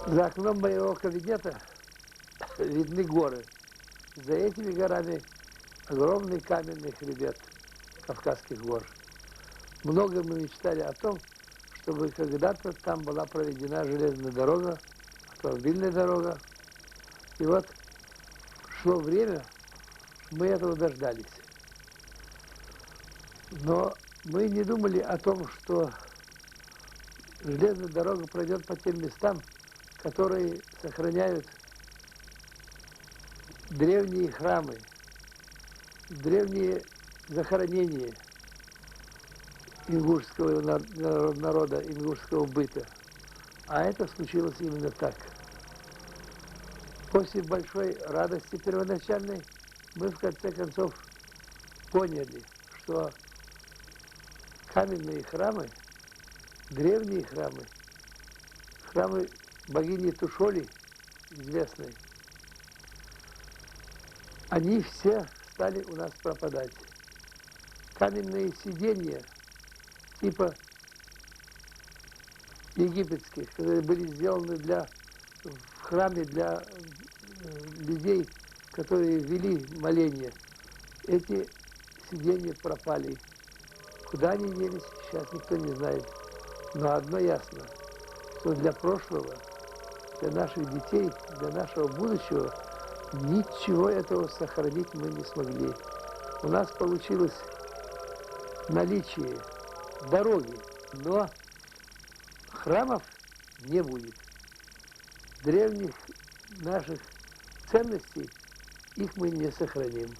За окном моего кабинета видны горы. За этими горами огромный каменный хребет Кавказских гор. Много мы мечтали о том, чтобы когда-то там была проведена железная дорога, автомобильная дорога. И вот шло время, мы этого дождались. Но мы не думали о том, что железная дорога пройдет по тем местам, которые сохраняют древние храмы, древние захоронения ингушского народа, ингушского быта. А это случилось именно так. После большой радости первоначальной мы в конце концов поняли, что каменные храмы, древние храмы, храмы богини Тушоли, известной, они все стали у нас пропадать. Каменные сиденья типа египетских, которые были сделаны в храме для людей, которые вели моления, эти сиденья пропали. Куда они делись, сейчас никто не знает. Но одно ясно, что для прошлого, для наших детей, для нашего будущего ничего этого сохранить мы не смогли. У нас получилось наличие дороги, но храмов не будет. Древних наших ценностей их мы не сохраним.